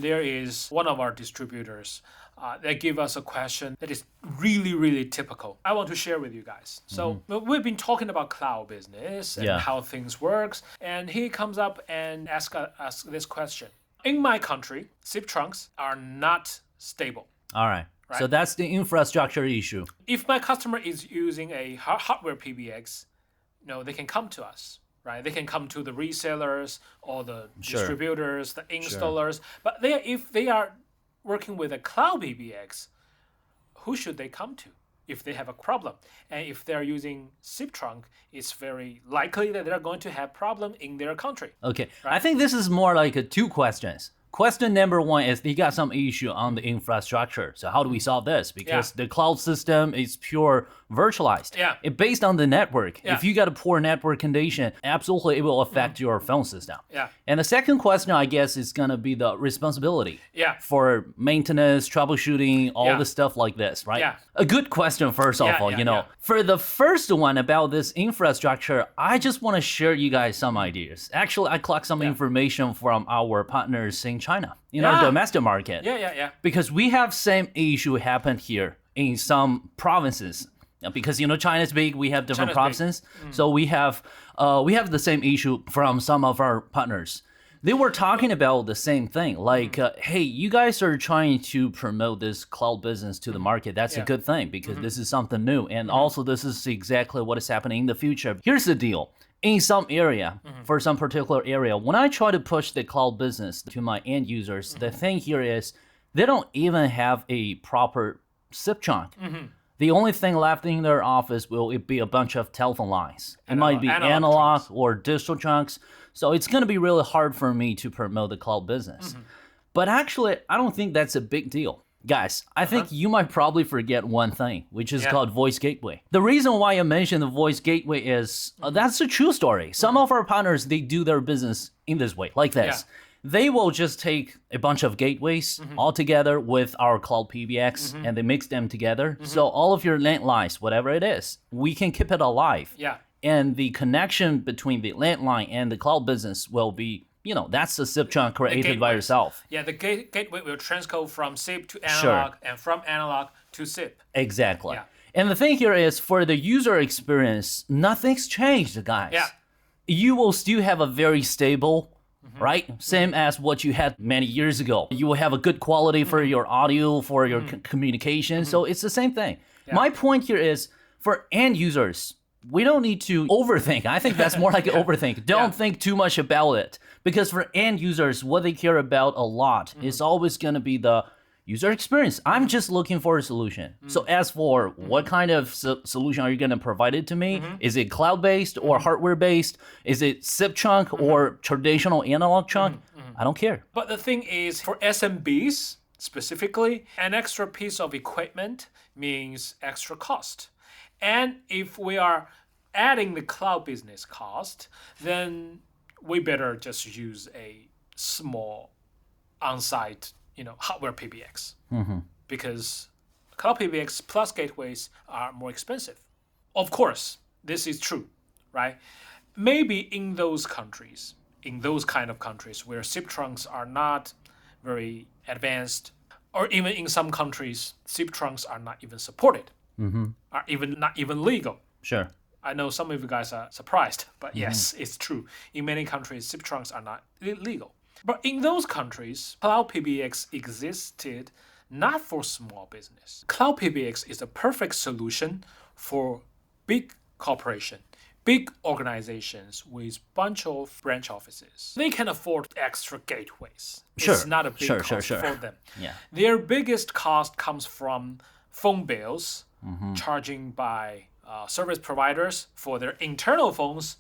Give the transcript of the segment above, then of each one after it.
There is one of our distributors that give us a question that is really, really typical. I want to share with you guys. So we've been talking about cloud business and how things works. And he comes up and asks us this question. In my country, SIP trunks are not stable. All right. So that's the infrastructure issue. If my customer is using a hardware PBX, they can come to us. Right, they can come to the resellers or the distributors, the installers. But if they are working with a cloud PBX, who should they come to if they have a problem? And if they're using SIP trunk, it's very likely that they're going to have problem in their country. Okay, right? I think this is more like two questions. Question number one is they got some issue on the infrastructure. So how do we solve this? Because the cloud system is pure virtualized. It's based on the network. If you got a poor network condition, absolutely it will affect your phone system. And the second question, I guess, is going to be the responsibility for maintenance, troubleshooting, all the stuff like this, right? A good question, first of all, For the first one about this infrastructure, I just want to share you guys some ideas. Actually, I collect some information from our partners in China, in our domestic market. Because we have same issue happen here in some provinces. Because China's big, we have different provinces. So we have the same issue from some of our partners. They were talking about the same thing, like, hey, you guys are trying to promote this cloud business to the market. That's a good thing because this is something new. And also this is exactly what is happening in the future. Here's the deal. In some area, for some particular area, when I try to push the cloud business to my end users, the thing here is they don't even have a proper SIP trunk. The only thing left in their office will be a bunch of telephone lines. It might be analog or digital trunks. So it's going to be really hard for me to promote the cloud business. But actually, I don't think that's a big deal. Guys, I think you might probably forget one thing, which is called voice gateway. The reason why I mentioned the voice gateway is that's a true story. Some of our partners, they do their business in this way, like this. They will just take a bunch of gateways all together with our cloud PBX and they mix them together. So all of your landlines, whatever it is, we can keep it alive. And the connection between the landline and the cloud business will be, that's the SIP trunk created by yourself. The gateway will transcode from SIP to analog and from analog to SIP. Exactly. And the thing here is for the user experience, nothing's changed, guys. You will still have a very stable, right? Same as what you had many years ago. You will have a good quality for your audio, for your communication. So it's the same thing. My point here is for end users, we don't need to overthink. I think that's more like an overthink. Don't think too much about it. Because for end users, what they care about a lot is always going to be the user experience. I'm just looking for a solution. So as for what kind of solution are you going to provide it to me? Is it cloud-based or hardware-based? Is it SIP trunk or traditional analog trunk? I don't care. But the thing is, for SMBs specifically, an extra piece of equipment means extra cost. And if we are adding the cloud business cost, then we better just use a small on-site hardware PBX. Because cloud PBX plus gateways are more expensive. Of course, this is true, right? Maybe in those countries, in those kind of countries where SIP trunks are not very advanced, or even in some countries, SIP trunks are not even supported, are not even legal. Sure. I know some of you guys are surprised, but yes, it's true. In many countries, SIP trunks are not legal. But in those countries, cloud PBX existed not for small business. Cloud PBX is a perfect solution for big corporation, big organizations with bunch of branch offices. They can afford extra gateways. It's not a big cost for them. Their biggest cost comes from phone bills, charging by service providers for their internal phones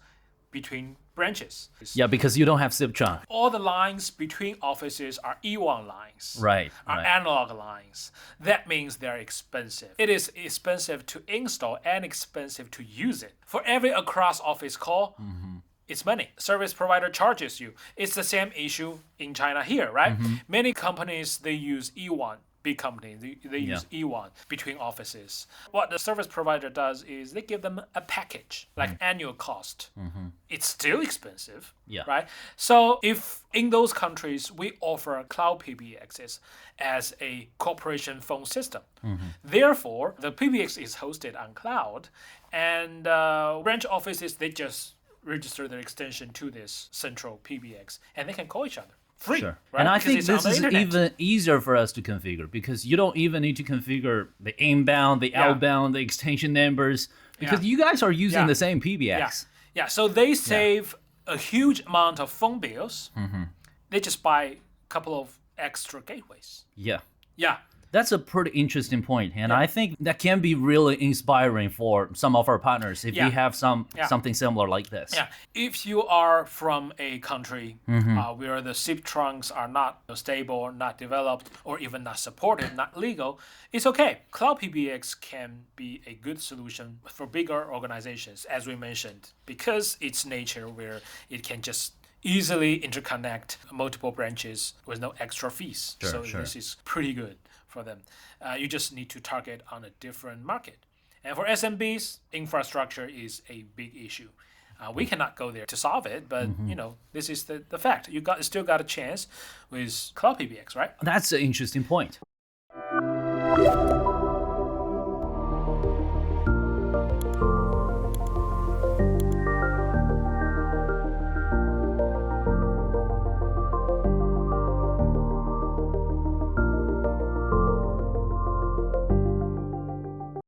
between branches. Because you don't have SIP trunk. All the lines between offices are E1 lines. Are analog lines. That means they're expensive. It is expensive to install and expensive to use it. For every across office call, it's money. Service provider charges you. It's the same issue in China here, right? Many companies, they use E1 big company, they use E1 between offices. What the service provider does is they give them a package, like annual cost. It's still expensive, right? So if in those countries we offer cloud PBXs as a corporation phone system, therefore the PBX is hosted on cloud, and branch offices, they just register their extension to this central PBX, and they can call each other. Free, Sure. right? And I Because think it's this on the is internet. even easier for us to configure because you don't even need to configure the inbound, the outbound, the extension numbers because you guys are using the same PBX. Yeah, so they save a huge amount of phone bills. They just buy a couple of extra gateways. Yeah. Yeah. That's a pretty interesting point, and I think that can be really inspiring for some of our partners if we have something similar like this. Yeah, if you are from a country where the SIP trunks are not stable, not developed, or even not supported, not legal, it's okay. Cloud PBX can be a good solution for bigger organizations, as we mentioned, because its nature where it can just easily interconnect multiple branches with no extra fees. This is pretty good for them. You just need to target on a different market. And for SMBs, infrastructure is a big issue. We cannot go there to solve it, but this is the fact. You still got a chance with Cloud PBX, right? That's an interesting point.